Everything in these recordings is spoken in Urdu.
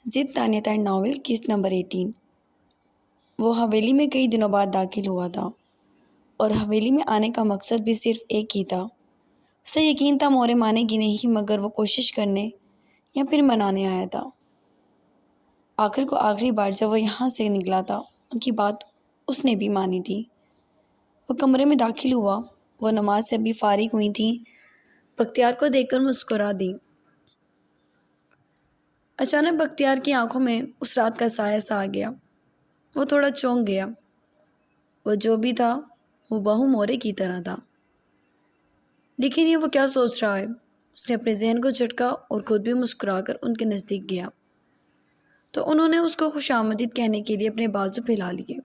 ضد تانیہ تائر ناول قسط نمبر 18۔ وہ حویلی میں کئی دنوں بعد داخل ہوا تھا اور حویلی میں آنے کا مقصد بھی صرف ایک ہی تھا۔ اسے یقین تھا مورے مانے گی نہیں، مگر وہ کوشش کرنے یا پھر منانے آیا تھا۔ آخر کو آخری بار جب وہ یہاں سے نکلا تھا ان کی بات اس نے بھی مانی تھی۔ وہ کمرے میں داخل ہوا۔ وہ نماز سے ابھی فارغ ہوئی تھی، بختیار کو دیکھ کر مسکرا دی۔ اچانک بختیار کی آنکھوں میں اس رات کا سایہ سا آ گیا۔ وہ تھوڑا چونک گیا۔ وہ جو بھی تھا وہ بہو مورے کی طرح تھا، لیکن یہ وہ کیا سوچ رہا ہے؟ اس نے اپنے ذہن کو جھٹکا اور خود بھی مسکرا کر ان کے نزدیک گیا تو انہوں نے اس کو خوش آمدید کہنے کے لیے اپنے بازو پھیلا لیے۔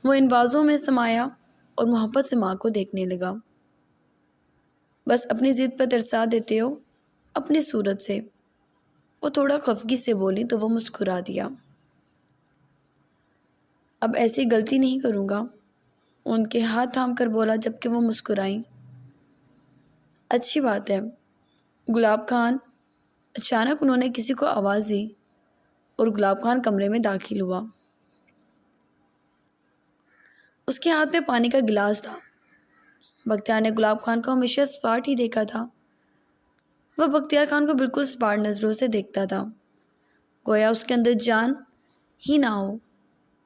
وہ ان بازوؤں میں سمایا اور محبت سے ماں کو دیکھنے لگا۔ بس اپنی ضد پر ترسا دیتے ہو اپنی صورت سے، وہ تھوڑا خفگی سے بولی تو وہ مسکرا دیا۔ اب ایسی غلطی نہیں کروں گا، ان کے ہاتھ تھام کر بولا جبکہ وہ مسکرائیں۔ اچھی بات ہے گلاب خان۔ اچانک انہوں نے کسی کو آواز دی اور گلاب خان کمرے میں داخل ہوا۔ اس کے ہاتھ میں پانی کا گلاس تھا۔ بختیار نے گلاب خان کو ہمیشہ سپاٹ ہی دیکھا تھا۔ وہ بختیار خان کو بالکل سپاٹ نظروں سے دیکھتا تھا، گویا اس کے اندر جان ہی نہ ہو،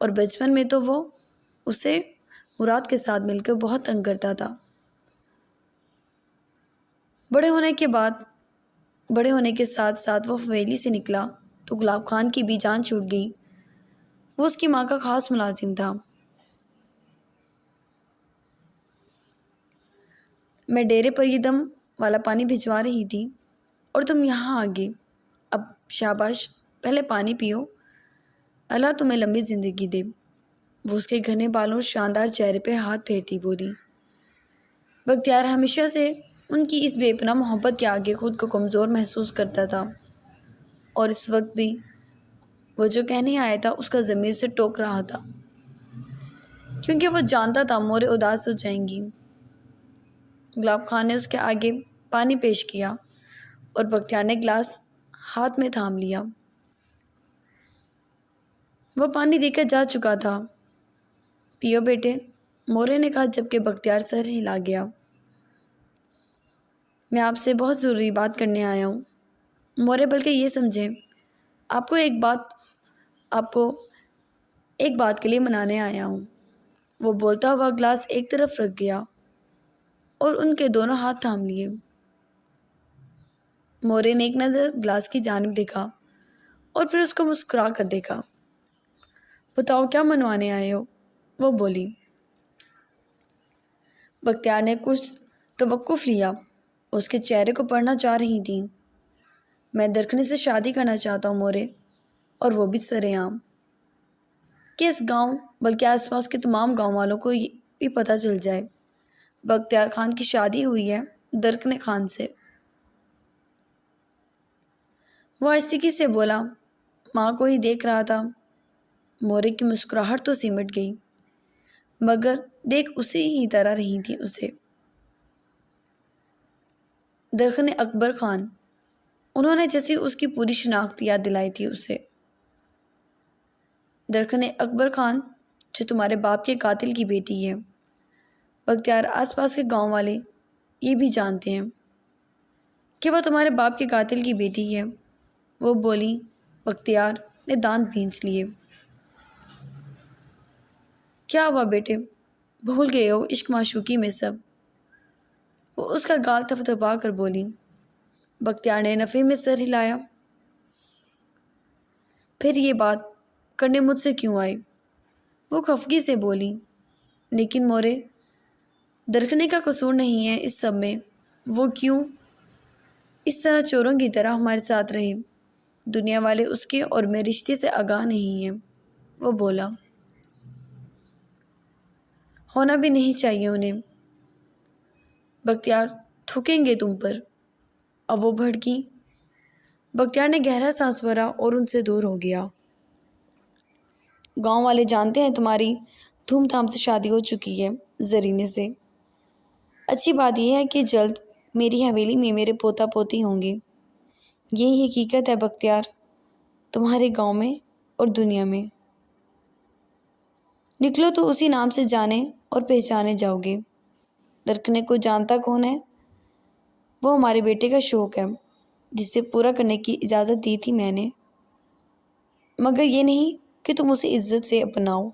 اور بچپن میں تو وہ اسے مراد کے ساتھ مل کر بہت تنگ کرتا تھا۔ بڑے ہونے کے ساتھ ساتھ وہ حویلی سے نکلا تو گلاب خان کی بھی جان چھوٹ گئی۔ وہ اس کی ماں کا خاص ملازم تھا۔ میں ڈیرے پر یہ دم والا پانی بھجوا رہی تھی اور تم یہاں آ گئے۔ اب شاباش، پہلے پانی پیو، اللہ تمہیں لمبی زندگی دے۔ وہ اس کے گھنے بالوں اور شاندار چہرے پہ ہاتھ پھیرتی بولی۔ بختیار ہمیشہ سے ان کی اس بے پناہ محبت کے آگے خود کو کمزور محسوس کرتا تھا، اور اس وقت بھی وہ جو کہنے آیا تھا اس کا ضمیر اسے ٹوک رہا تھا، کیونکہ وہ جانتا تھا مورے اداس ہو جائیں گی۔ گلاب خان نے اس کے آگے پانی پیش کیا اور بختیار نے گلاس ہاتھ میں تھام لیا۔ وہ پانی دے کر جا چکا تھا۔ پیو بیٹے، مورے نے کہا جبکہ بختیار سر ہلا گیا۔ میں آپ سے بہت ضروری بات کرنے آیا ہوں مورے، بلکہ یہ سمجھیں آپ کو ایک بات کے لیے منانے آیا ہوں۔ وہ بولتا ہوا گلاس ایک طرف رکھ گیا اور ان کے دونوں ہاتھ تھام لیے۔ مورے نے ایک نظر گلاس کی جانب دیکھا اور پھر اس کو مسکرا کر دیکھا۔ بتاؤ کیا منوانے آئے ہو؟ وہ بولی۔ بختیار نے کچھ توقف لیا، اس کے چہرے کو پڑھنا چاہ رہی تھی۔ میں درخنے سے شادی کرنا چاہتا ہوں مورے، اور وہ بھی سرعام، کہ اس گاؤں بلکہ آس پاس کے تمام گاؤں والوں کو بھی پتہ چل جائے بختیار خان کی شادی ہوئی ہے درخنے خان سے۔ وہ آہستگی سے بولا، ماں کو ہی دیکھ رہا تھا۔ مورے کی مسکراہٹ تو سمٹ گئی، مگر دیکھ اسی ہی طرح رہی تھی اسے۔ درخنے اکبر خان، انہوں نے جیسے اس کی پوری شناخت یاد دلائی تھی اسے۔ درخنے اکبر خان جو تمہارے باپ کے قاتل کی بیٹی ہے۔ بختیار آس پاس کے گاؤں والے یہ بھی جانتے ہیں کہ وہ تمہارے باپ کے قاتل کی بیٹی ہے، وہ بولی۔ بختیار نے دانت بھینچ لیے۔ کیا ہوا بیٹے، بھول گئے ہو عشق معشوقی میں سب؟ وہ اس کا گال تھپتھپا کر بولی۔ بختیار نے نفی میں سر ہلایا۔ پھر یہ بات کرنے مجھ سے کیوں آئی؟ وہ خفگی سے بولی۔ لیکن مورے، درخنے کا قصور نہیں ہے اس سب میں، وہ کیوں اس طرح چوروں کی طرح ہمارے ساتھ رہے؟ دنیا والے اس کے اور میرے رشتے سے آگاہ نہیں ہیں، وہ بولا۔ ہونا بھی نہیں چاہیے انہیں، بختیار تھوکیں گے تم پر۔ اب وہ بھڑکی۔ بختیار نے گہرا سانس بھرا اور ان سے دور ہو گیا۔ گاؤں والے جانتے ہیں تمہاری دھوم دھام سے شادی ہو چکی ہے زرینے سے۔ اچھی بات یہ ہے کہ جلد میری حویلی میں میرے پوتا پوتی ہوں گے۔ یہی حقیقت ہے بختیار، تمہارے گاؤں میں اور دنیا میں۔ نکلو تو اسی نام سے جانے اور پہچانے جاؤ گے۔ درکھنے کو جانتا کون ہے؟ وہ ہمارے بیٹے کا شوق ہے جسے پورا کرنے کی اجازت دی تھی میں نے، مگر یہ نہیں کہ تم اسے عزت سے اپناؤ،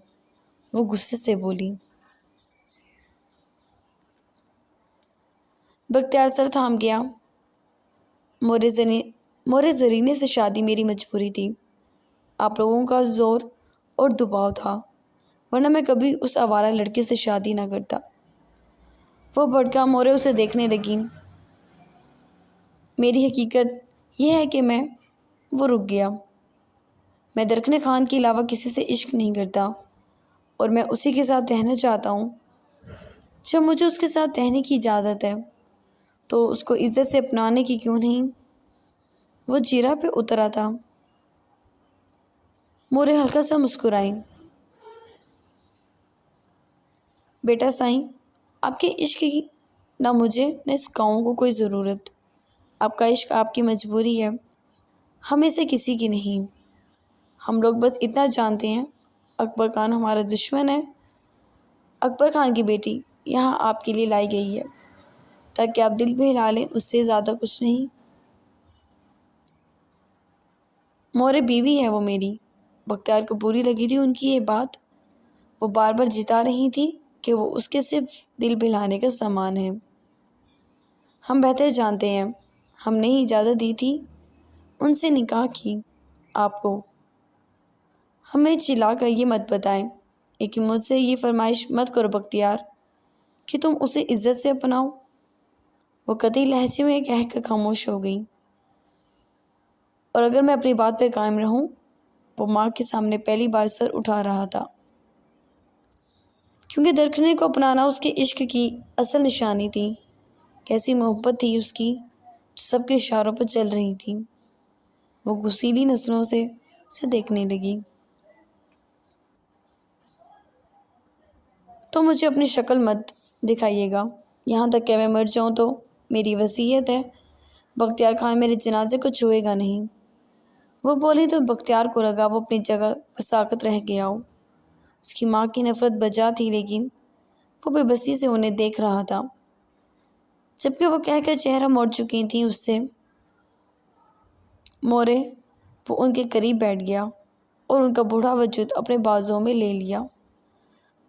وہ غصے سے بولی۔ بختیار سر تھام گیا۔ مورے زرینے سے شادی میری مجبوری تھی، آپ لوگوں کا زور اور دباؤ تھا، ورنہ میں کبھی اس آوارہ لڑکے سے شادی نہ کرتا۔ وہ بھڑکا۔ مورے اسے دیکھنے لگی۔ میری حقیقت یہ ہے کہ وہ رک گیا۔ میں درکھنے خان کے علاوہ کسی سے عشق نہیں کرتا، اور میں اسی کے ساتھ رہنا چاہتا ہوں۔ جب مجھے اس کے ساتھ رہنے کی اجازت ہے تو اس کو عزت سے اپنانے کی کیوں نہیں؟ وہ جیرا پہ اترا تھا۔ مورے ہلکا سا مسکرائیں۔ بیٹا سائیں، آپ کے عشق کی نہ مجھے نہ اس گاؤں کو کوئی ضرورت۔ آپ کا عشق آپ کی مجبوری ہے، ہمیں سے کسی کی نہیں۔ ہم لوگ بس اتنا جانتے ہیں، اکبر خان ہمارا دشمن ہے۔ اکبر خان کی بیٹی یہاں آپ کے لیے لائی گئی ہے تاکہ آپ دل بہلا لیں، اس سے زیادہ کچھ نہیں۔ مورے بیوی ہے وہ میری۔ بختیار کو بری لگی تھی ان کی یہ بات۔ وہ بار بار جتا رہی تھی کہ وہ اس کے صرف دل بہلانے کا سامان ہے۔ ہم بہتر جانتے ہیں، ہم نے ہی اجازت دی تھی ان سے نکاح کی آپ کو۔ ہمیں چلا کر یہ مت بتائیں، لیکن مجھ سے یہ فرمائش مت کرو بختیار کہ تم اسے عزت سے اپناؤ۔ وہ قطعی لہجے میں کہہ کر خاموش ہو گئی۔ اور اگر میں اپنی بات پہ قائم رہوں، وہ ماں کے سامنے پہلی بار سر اٹھا رہا تھا، کیونکہ درکھنے کو اپنانا اس کے عشق کی اصل نشانی تھی۔ کیسی محبت تھی اس کی جو سب کے اشاروں پر چل رہی تھی۔ وہ غسیلی نظروں سے اسے دیکھنے لگی۔ تو مجھے اپنی شکل مت دکھائیے گا، یہاں تک کہ میں مر جاؤں تو میری وصیت ہے، بختیار خان میرے جنازے کو چھوئے گا نہیں۔ وہ بولی تو بختیار کو لگا وہ اپنی جگہ پر ساکت رہ گیا ہو۔ اس کی ماں کی نفرت بجا تھی، لیکن وہ بے بسی سے انہیں دیکھ رہا تھا، جبکہ وہ کہہ کر چہرہ موڑ چکی تھیں اس سے۔ مورے وہ ان کے قریب بیٹھ گیا اور ان کا بوڑھا وجود اپنے بازوؤں میں لے لیا،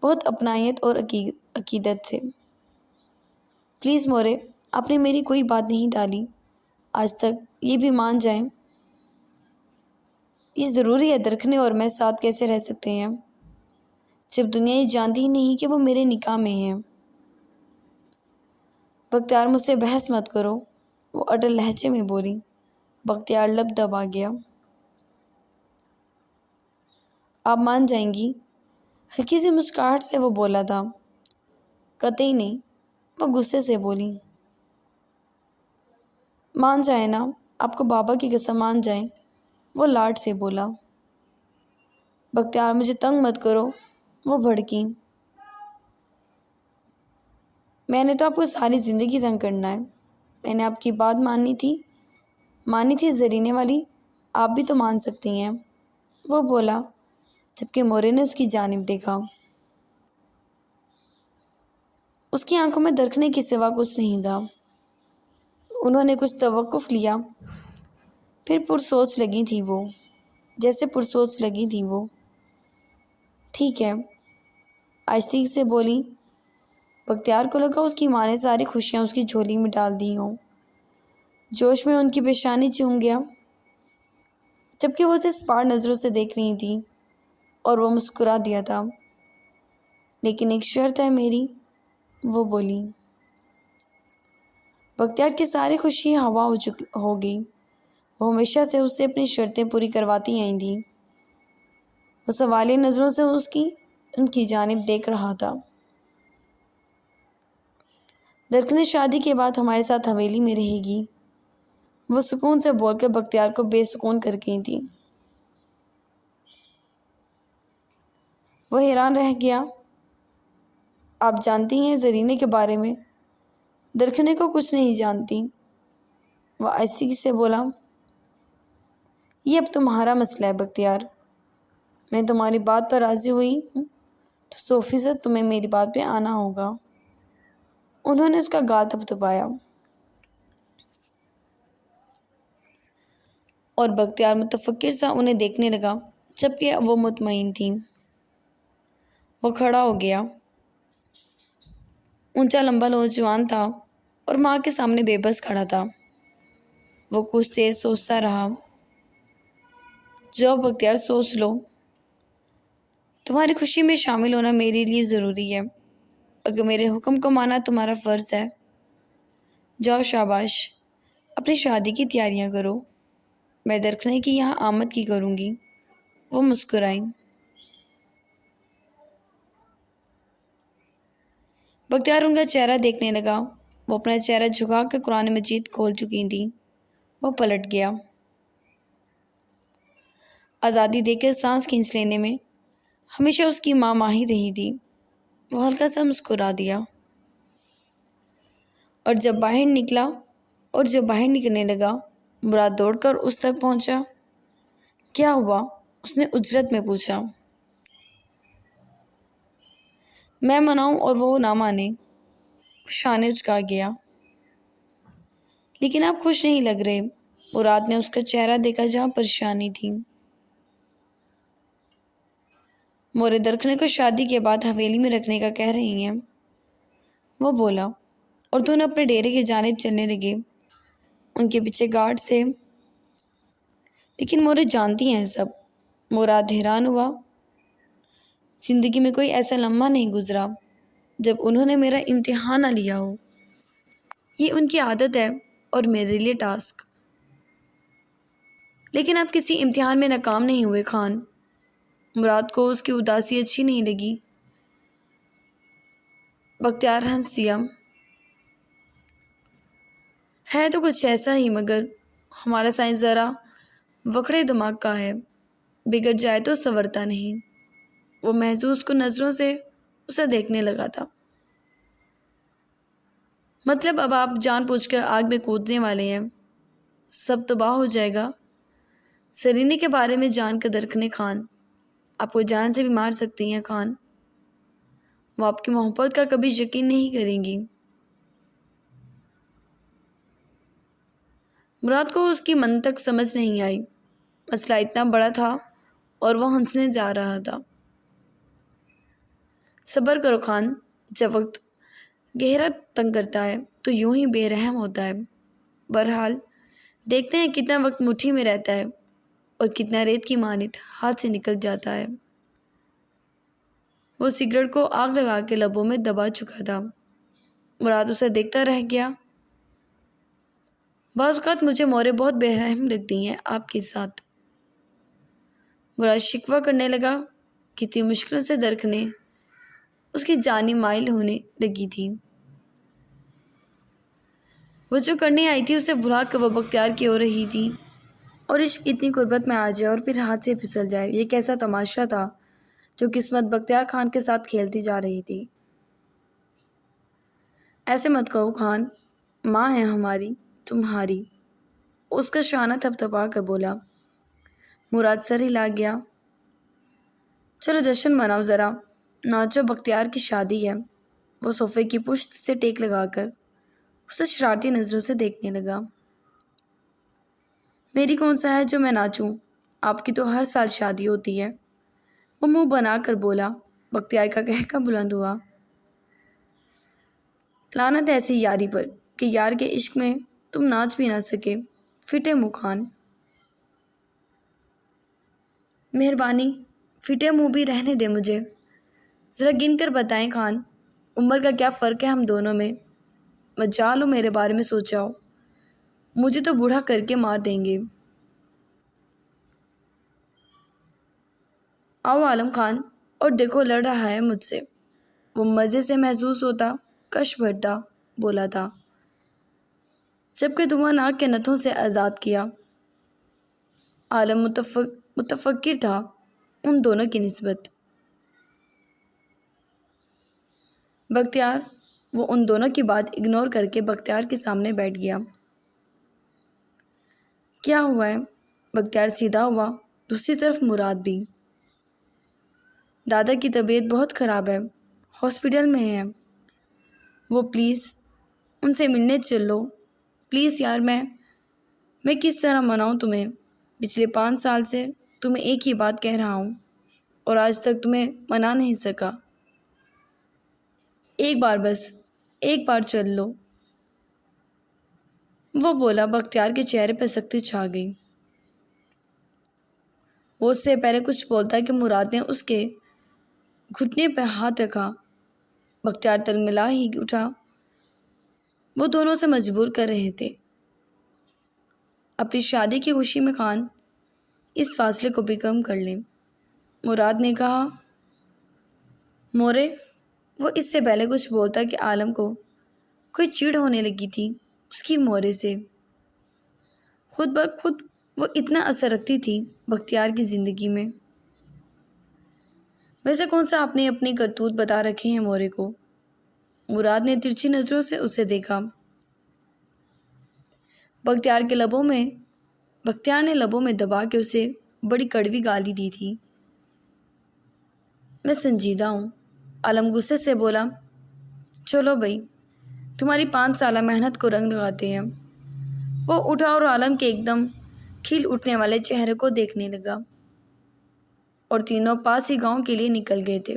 بہت اپنائیت اور عقیدت سے۔ پلیز مورے، آپ نے میری کوئی بات نہیں ٹالی آج تک، یہ بھی مان جائیں۔ یہ ضروری ہے درکھنے اور میں ساتھ کیسے رہ سکتے ہیں جب دنیا یہ جانتی ہی نہیں کہ وہ میرے نکاح میں ہیں۔ بختیار مجھ سے بحث مت کرو، وہ اٹل لہجے میں بولی۔ بختیار لب دبا گیا۔ آپ مان جائیں گی؟ ہلکی سی مسکراہٹ سے وہ بولا تھا۔ قطعی نہیں، وہ غصے سے بولی۔ مان جائیں نا، آپ کو بابا کی قسم مان جائیں، وہ لاڈ سے بولا۔ بختیار مجھے تنگ مت کرو، وہ بھڑکی۔ میں نے تو آپ کو ساری زندگی تنگ کرنا ہے، میں نے آپ کی بات مانی تھی زرینے والی، آپ بھی تو مان سکتی ہیں، وہ بولا، جبکہ مورے نے اس کی جانب دیکھا۔ اس کی آنکھوں میں درکھنے کے سوا کچھ نہیں تھا۔ انہوں نے کچھ توقف لیا، پھر پرسوچ لگی تھی وہ۔ ٹھیک ہے، آہستگی سے بولی۔ بختیار کو لگا اس کی ماں نے ساری خوشیاں اس کی جھولی میں ڈال دی ہوں۔ جوش میں ان کی پیشانی چوم گیا، جبکہ وہ اسے اسپاٹ نظروں سے دیکھ رہی تھی، اور وہ مسکرا دیا تھا۔ لیکن ایک شرط ہے میری، وہ بولی۔ بختیار کی ساری خوشی ہوا ہو گئی۔ وہ ہمیشہ سے اس سے اپنی شرطیں پوری کرواتی آئی تھی۔ وہ سوالیہ نظروں سے ان کی جانب دیکھ رہا تھا۔ درکھنے شادی کے بعد ہمارے ساتھ حویلی میں رہے گی، وہ سکون سے بول کر بختیار کو بے سکون کر گئی تھی۔ وہ حیران رہ گیا۔ آپ جانتی ہیں زرینے کے بارے میں؟ درکھنے کو کچھ نہیں جانتی، وہ آہستگی سے بولا۔ یہ اب تمہارا مسئلہ ہے بختیار، میں تمہاری بات پر راضی ہوئی ہوں تو 100% تمہیں میری بات پہ آنا ہوگا۔ انہوں نے اس کا گال تھپتھپایا اور بختیار متفکر سا انہیں دیکھنے لگا، جبکہ وہ مطمئن تھی۔ وہ کھڑا ہو گیا، اونچا لمبا نوجوان تھا اور ماں کے سامنے بے بس کھڑا تھا۔ وہ کچھ دیر سوچتا رہا۔ جاؤ بختیار، سوچ لو، تمہاری خوشی میں شامل ہونا میرے لیے ضروری ہے، اگر میرے حکم کو مانا تمہارا فرض ہے۔ جاؤ، شاباش، اپنی شادی کی تیاریاں کرو، میں درخنے کی یہاں آمد کی کروں گی۔ وہ مسکرائیں۔ بختیار ان کا چہرہ دیکھنے لگا۔ وہ اپنا چہرہ جھکا کر قرآن مجید کھول چکی تھیں۔ وہ پلٹ گیا۔ آزادی دے کر سانس کھینچ لینے میں ہمیشہ اس کی ماں ماہر رہی تھی۔ وہ ہلکا سا مسکرا دیا اور جب باہر نکلنے لگا، مراد دوڑ کر اس تک پہنچا۔ کیا ہوا؟ اس نے اجرت میں پوچھا۔ میں مناؤں اور وہ نہ مانے؟ وہ شانے اچکا گیا۔ لیکن آپ خوش نہیں لگ رہے۔ مراد نے اس کا چہرہ دیکھا جہاں پریشانی تھی۔ مورے درخنے کو شادی کے بعد حویلی میں رکھنے کا کہہ رہی ہیں، وہ بولا، اور دونوں اپنے ڈیرے کی جانب چلنے لگے۔ ان کے پیچھے گارڈ سے۔ لیکن مورے جانتی ہیں سب۔ مراد حیران ہوا۔ زندگی میں کوئی ایسا لمحہ نہیں گزرا جب انہوں نے میرا امتحان نہ لیا ہو۔ یہ ان کی عادت ہے اور میرے لیے ٹاسک۔ لیکن آپ کسی امتحان میں ناکام نہیں ہوئے خان۔ مراد کو اس کی اداسی اچھی نہیں لگی۔ بختیار ہنس دیا۔ ہے تو کچھ ایسا ہی، مگر ہمارا سائنس ذرا وکھڑے دماغ کا ہے، بگڑ جائے تو سنورتا نہیں۔ وہ محظوظ کو نظروں سے اسے دیکھنے لگا تھا۔ مطلب اب آپ جان بوجھ کر آگ میں کودنے والے ہیں، سب تباہ ہو جائے گا۔ سرینے کے بارے میں جان قدر رکھنے خان، آپ کو جان سے بھی مار سکتی ہیں خان۔ وہ آپ کی محبت کا کبھی یقین نہیں کریں گی۔ مراد کو اس کی منطق سمجھ نہیں آئی۔ مسئلہ اتنا بڑا تھا اور وہ ہنسنے جا رہا تھا۔ صبر کرو خان، جب وقت گہرا تنگ کرتا ہے تو یوں ہی بے رحم ہوتا ہے۔ بہرحال دیکھتے ہیں کتنا وقت مٹھی میں رہتا ہے اور کتنا ریت کی مانند ہاتھ سے نکل جاتا ہے۔ وہ سگریٹ کو آگ لگا کے لبوں میں دبا چکا تھا۔ مراد اسے دیکھتا رہ گیا۔ بعض اوقات مجھے مورے بہت بے رحم لگتی ہیں آپ کے ساتھ۔ مراد شکوہ کرنے لگا۔ کتنی مشکلوں سے درخنے اس کی جانب مائل ہونے لگی تھی۔ وہ جو کرنے آئی تھی اسے بھلا کر وہ بختیار کی ہو رہی تھی، اور عشق اتنی قربت میں آ جائے اور پھر ہاتھ سے پھسل جائے، یہ کیسا تماشا تھا جو قسمت بختیار خان کے ساتھ کھیلتی جا رہی تھی۔ ایسے مت کہو خان، ماں ہے ہماری، تمہاری۔ اس کا شانہ تھپتھپا کر بولا۔ مراد سر ہلا گیا۔ چلو جشن مناؤ ذرا، ناچو، بختیار کی شادی ہے۔ وہ صوفے کی پشت سے ٹیک لگا کر اسے شرارتی نظروں سے دیکھنے لگا۔ میری کون سا ہے جو میں ناچوں؟ آپ کی تو ہر سال شادی ہوتی ہے۔ وہ منہ بنا کر بولا۔ بختیار کا قہقہ بلند ہوا۔ لعنت ایسی یاری پر کہ یار کے عشق میں تم ناچ بھی نہ سکے، پھٹے منہ خان۔ مہربانی، پھٹے منہ بھی رہنے دے مجھے۔ ذرا گن کر بتائیں خان، عمر کا کیا فرق ہے ہم دونوں میں؟ مجال ہو میرے بارے میں سوچا ہو، مجھے تو بوڑھا کر کے مار دیں گے۔ آؤ عالم خان، اور دیکھو لڑ رہا ہے مجھ سے۔ وہ مزے سے محسوس ہوتا، کش بھرتا بولا تھا، جبکہ دھواں ناک کے نتھوں سے آزاد کیا۔ عالم متفکر تھا ان دونوں کی نسبت۔ بختیار، وہ ان دونوں کی بات اگنور کر کے بختیار کے سامنے بیٹھ گیا۔ کیا ہوا ہے؟ بختیار سیدھا ہوا، دوسری طرف مراد بھی۔ دادا کی طبیعت بہت خراب ہے، ہاسپٹل میں ہے وہ، پلیز ان سے ملنے چل لو۔ پلیز یار، میں کس طرح مناؤں تمہیں؟ پچھلے 5 سال سے تمہیں ایک ہی بات کہہ رہا ہوں اور آج تک تمہیں منا نہیں سکا۔ ایک بار، بس ایک بار چل لو، وہ بولا۔ بختیار کے چہرے پہ سختی چھا گئی۔ وہ اس سے پہلے کچھ بولتا کہ مراد نے اس کے گھٹنے پہ ہاتھ رکھا۔ بختیار تلملا ہی اٹھا۔ وہ دونوں سے مجبور کر رہے تھے۔ اپنی شادی کی خوشی میں خان اس فاصلے کو بھی کم کر لیں، مراد نے کہا۔ مورے، وہ اس سے پہلے کچھ بولتا کہ عالم کو کوئی چڑ ہونے لگی تھی اس کی مورے سے۔ خود بخود وہ اتنا اثر رکھتی تھی بختیار کی زندگی میں۔ ویسے کون سا آپ نے اپنی کرتوت بتا رکھے ہیں مورے کو؟ مراد نے ترچھی نظروں سے اسے دیکھا۔ بختیار نے لبوں میں دبا کے اسے بڑی کڑوی گالی دی تھی۔ میں سنجیدہ ہوں، عالم غصے سے بولا۔ چلو بھائی، تمہاری 5 سالہ محنت کو رنگ لگاتے ہیں۔ وہ اٹھا اور عالم کے ایک دم کھل اٹھنے والے چہرے کو دیکھنے لگا، اور تینوں پاس ہی گاؤں کے لیے نکل گئے تھے۔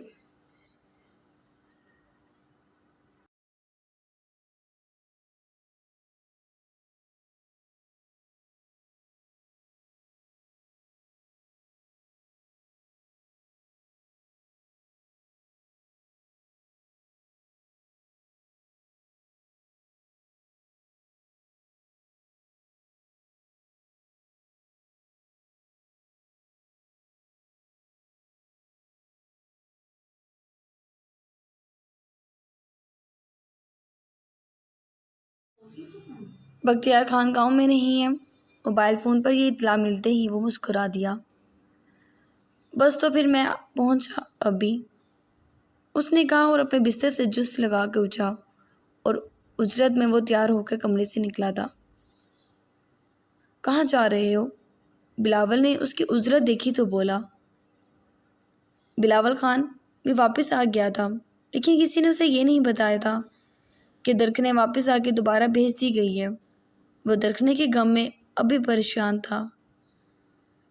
بختیار خان گاؤں میں نہیں ہے۔ موبائل فون پر یہ اطلاع ملتے ہی وہ مسکرا دیا۔ بس تو پھر میں پہنچا ابھی، اس نے کہا اور اپنے بستر سے جست لگا کے اٹھا، اور اجرت میں وہ تیار ہو کے کمرے سے نکلا تھا۔ کہاں جا رہے ہو؟ بلاول نے اس کی اجرت دیکھی تو بولا۔ بلاول خان بھی واپس آ گیا تھا، لیکن کسی نے اسے یہ نہیں بتایا تھا کہ درخنے واپس آ کے دوبارہ بھیج دی گئی ہے۔ وہ درخنے کے غم میں اب بھی پریشان تھا۔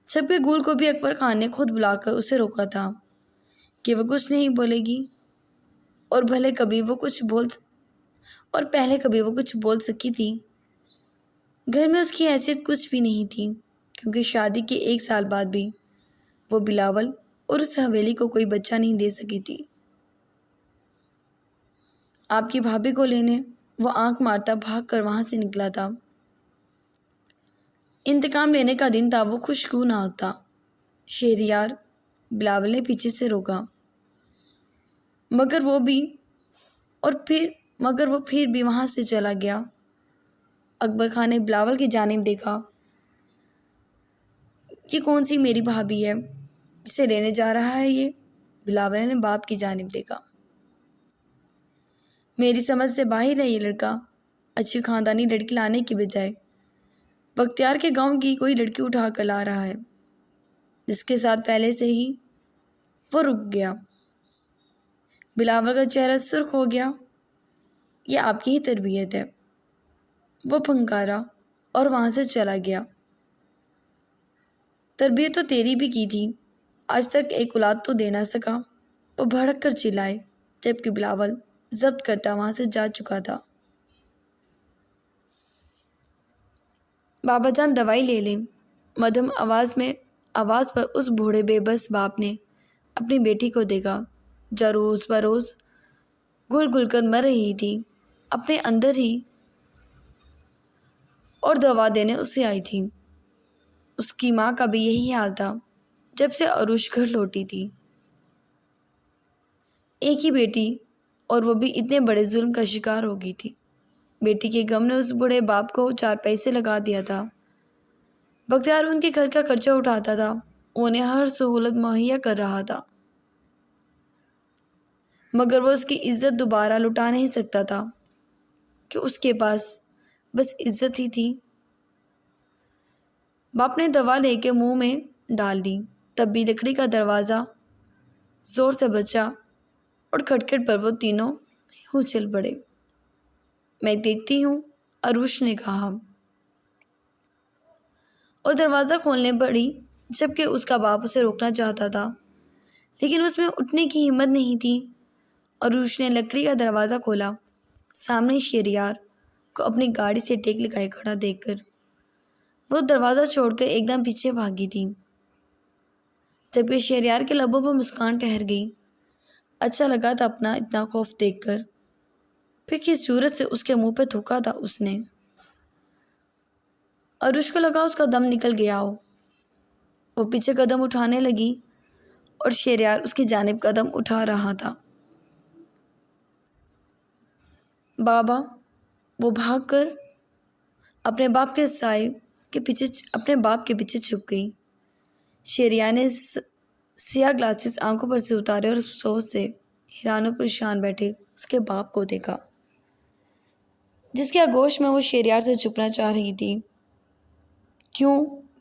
چھپے گول کو بھی اکبر خان نے خود بلا کر اسے روکا تھا کہ وہ کچھ نہیں بولے گی، اور پہلے کبھی وہ کچھ بول سکی تھی۔ گھر میں اس کی حیثیت کچھ بھی نہیں تھی، کیونکہ شادی کے 1 سال بعد بھی وہ بلاول اور اس حویلی کو کوئی بچہ نہیں دے سکی تھی۔ آپ کی بھابھی کو لینے وہ آنکھ مارتا بھاگ کر وہاں سے نکلا تھا۔ انتقام لینے کا دن تھا، وہ خوشگو نہ ہوتا۔ شہریار، بلاول نے پیچھے سے روکا، مگر وہ پھر بھی وہاں سے چلا گیا۔ اکبر خان نے بلاول کی جانب دیکھا۔ یہ کون سی میری بھابھی ہے جسے لینے جا رہا ہے یہ؟ بلاول نے باپ کی جانب دیکھا۔ میری سمجھ سے باہر ہے یہ لڑکا۔ اچھی خاندانی لڑکی لانے کی بجائے بختیار کے گاؤں کی کوئی لڑکی اٹھا کر لا رہا ہے، جس کے ساتھ پہلے سے ہی وہ رک گیا۔ بلاول کا چہرہ سرخ ہو گیا۔ یہ آپ کی ہی تربیت ہے، وہ پھنکارا اور وہاں سے چلا گیا۔ تربیت تو تیری بھی کی تھی، آج تک ایک اولاد تو دے نہ سکا، وہ بھڑک کر چلائے، جبکہ بلاول ضبط کرتا وہاں سے جا چکا تھا۔ بابا جان دوائی لے لیں، مدھم آواز پر اس بوڑھے بے بس باپ نے اپنی بیٹی کو دیکھا، جو روز بروز گل گل کر مر رہی تھی اپنے اندر ہی، اور دوا دینے اسے آئی تھی۔ اس کی ماں کا بھی یہی حال تھا جب سے عروج گھر لوٹی تھی۔ ایک ہی بیٹی، اور وہ بھی اتنے بڑے ظلم کا شکار ہو گئی تھی۔ بیٹی کے غم نے اس بوڑھے باپ کو 4 پیسے لگا دیا تھا۔ بختیار ان کے گھر کا خرچہ اٹھاتا تھا، انہیں ہر سہولت مہیا کر رہا تھا، مگر وہ اس کی عزت دوبارہ لٹا نہیں سکتا تھا کہ اس کے پاس بس عزت ہی تھی۔ باپ نے دوا لے کے منہ میں ڈال دی، تب بھی لکڑی کا دروازہ زور سے بجا اور کھٹکھٹ پر وہ تینوں اچھل پڑے۔ میں دیکھتی ہوں، عروش نے کہا، اور دروازہ کھولنے پڑی، جبکہ اس کا باپ اسے روکنا چاہتا تھا، لیکن اس میں اٹھنے کی ہمت نہیں تھی۔ عروش نے لکڑی کا دروازہ کھولا، سامنے شہریار کو اپنی گاڑی سے ٹیک لگائے کھڑا دیکھ کر وہ دروازہ چھوڑ کر ایک دم پیچھے بھاگی تھی، جبکہ شہریار کے لبوں پر مسکان ٹھہر گئی۔ اچھا لگا تھا اپنا اتنا خوف دیکھ کر، پھر کس جرأت سے اس کے منہ پہ تھوکا تھا اس نے۔ عروش کو لگا اس کا دم نکل گیا ہو۔ وہ پیچھے قدم اٹھانے لگی اور شہریار اس کی جانب قدم اٹھا رہا تھا۔ بابا، وہ بھاگ کر اپنے باپ کے پیچھے چھپ گئی۔ شہریار نے سیاہ گلاسز آنکھوں پر سے اتارے اور افسوس سے حیران و پریشان بیٹھے اس کے باپ کو دیکھا، جس کے آغوش میں وہ شہریار سے چھپنا چاہ رہی تھی۔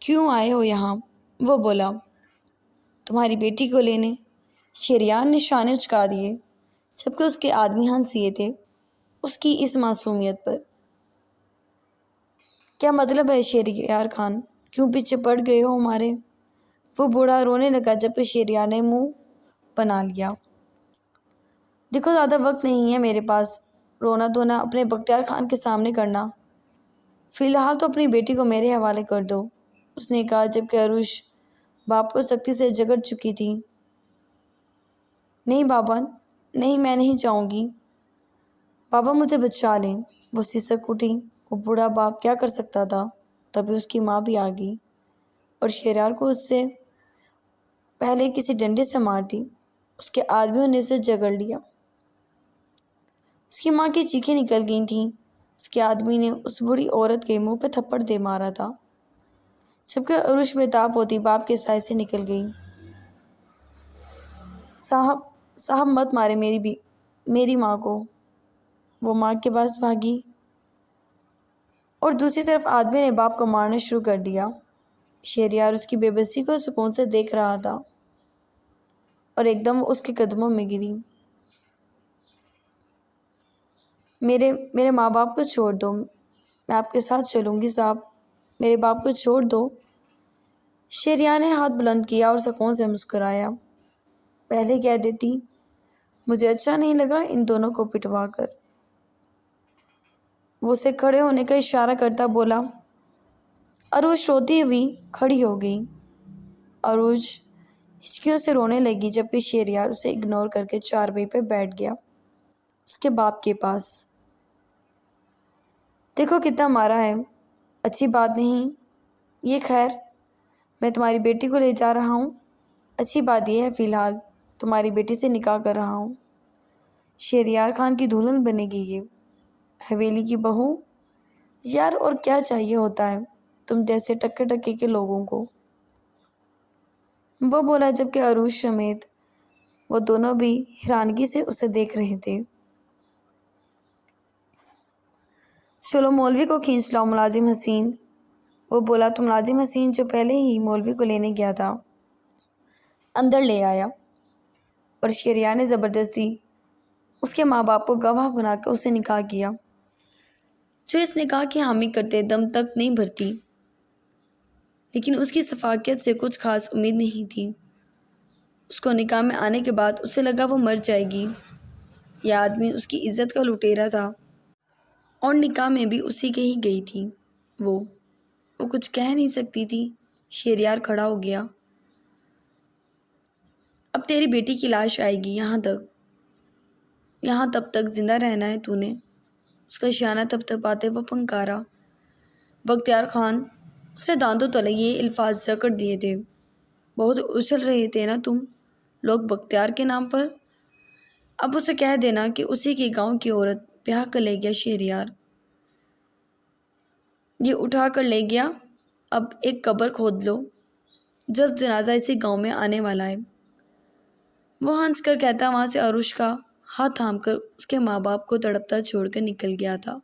کیوں آئے ہو یہاں؟ وہ بولا۔ تمہاری بیٹی کو لینے۔ شہریار نے شانے اچکا دیے، جبکہ اس کے آدمی ہنس دیے تھے اس کی اس معصومیت پر۔ کیا مطلب ہے شہریار خان؟ کیوں پیچھے پڑ گئے ہو ہمارے؟ وہ بوڑھا رونے لگا، جبکہ شہریار نے منہ بنا لیا۔ دیکھو، زیادہ وقت نہیں ہے میرے پاس رونا دھونا اپنے بختیار خان کے سامنے کرنا۔ فی الحال تو اپنی بیٹی کو میرے حوالے کر دو، اس نے کہا، جبکہ عروش باپ کو سختی سے جگڑ چکی تھی۔ نہیں بابا، نہیں، میں نہیں جاؤں گی۔ بابا مجھے بچا لیں۔ وہ سسک اٹھی۔ وہ بوڑھا باپ کیا کر سکتا تھا؟ تبھی اس کی ماں بھی آ گئی اور شہریار کو اس سے پہلے کسی ڈنڈے سے مار دی۔ اس کے آدمیوں نے اسے جگڑ لیا۔ اس کی ماں کی چیخیں نکل گئی تھیں۔ اس کے آدمی نے اس بوڑھی عورت کے منہ پہ تھپڑ دے مارا تھا، جبکہ عروش بےتاب ہوتی باپ کے سائے سے نکل گئی۔ صاحب مت مارے میری ماں کو۔ وہ ماں کے پاس بھاگی اور دوسری طرف آدمی نے باپ کو مارنا شروع کر دیا۔ شہریار اس کی بے بسی کو سکون سے دیکھ رہا تھا اور ایک دم اس کے قدموں میں گری۔ میرے ماں باپ کو چھوڑ دو، میں آپ کے ساتھ چلوں گی صاحب، میرے باپ کو چھوڑ دو۔ شہریار نے ہاتھ بلند کیا اور سکون سے مسکرایا۔ پہلے کہہ دیتی، مجھے اچھا نہیں لگا ان دونوں کو پٹوا کر۔ وہ اسے کھڑے ہونے کا اشارہ کرتا بولا۔ عروش روتی ہوئی کھڑی ہو گئی۔ عروش ہچکیوں سے رونے لگی، جبکہ شہریار اسے اگنور کر کے چارپائی پہ بیٹھ گیا اس کے باپ کے پاس۔ دیکھو کتنا مارا ہے، اچھی بات نہیں یہ۔ خیر، میں تمہاری بیٹی کو لے جا رہا ہوں۔ اچھی بات یہ ہے فی الحال تمہاری بیٹی سے نکاح کر رہا ہوں۔ شہریار خان کی دلہن بنے گی یہ، حویلی کی بہو۔ یار اور کیا چاہیے ہوتا ہے تم جیسے ٹکے ٹکے کے لوگوں کو؟ وہ بولا، جبکہ عروش سمیت وہ دونوں بھی حیرانگی سے اسے دیکھ رہے تھے۔ چلو مولوی کو کھینچ لاؤ ملازم حسین۔ وہ بولا تو ملازم حسین، جو پہلے ہی مولوی کو لینے گیا تھا، اندر لے آیا اور شہریار نے زبردستی اس کے ماں باپ کو گواہ بنا کر اسے نکاح کیا، جو اس نکاح کی حامی کرتے دم تک نہیں بھرتی۔ لیکن اس کی شفقت سے کچھ خاص امید نہیں تھی۔ اس کو نکاح میں آنے کے بعد اسے لگا وہ مر جائے گی۔ یہ آدمی اس کی عزت کا لٹیرا تھا اور نکاح میں بھی اسی کے ہی گئی تھی۔ وہ کچھ کہہ نہیں سکتی تھی۔ شہریار کھڑا ہو گیا۔ اب تیری بیٹی کی لاش آئے گی یہاں تب تک زندہ رہنا ہے تو نے۔ اس کا شانہ تھپتھپاتے وہ پھنکارا۔ بختیار خان، اس نے دانتوں تلے یہ الفاظ جکڑ دیے تھے، بہت اچھل رہے تھے نا تم لوگ بختیار کے نام پر۔ اب اسے کہہ دینا کہ اسی کے گاؤں کی عورت بیاہ کر لے گیا شہریار، یہ اٹھا کر لے گیا۔ اب ایک قبر کھود لو، جلد جنازہ اسی گاؤں میں آنے والا ہے۔ وہ ہنس کر کہتا وہاں سے عروش کا ہاتھ تھام کر اس کے ماں باپ کو تڑپتا چھوڑ کر نکل گیا تھا۔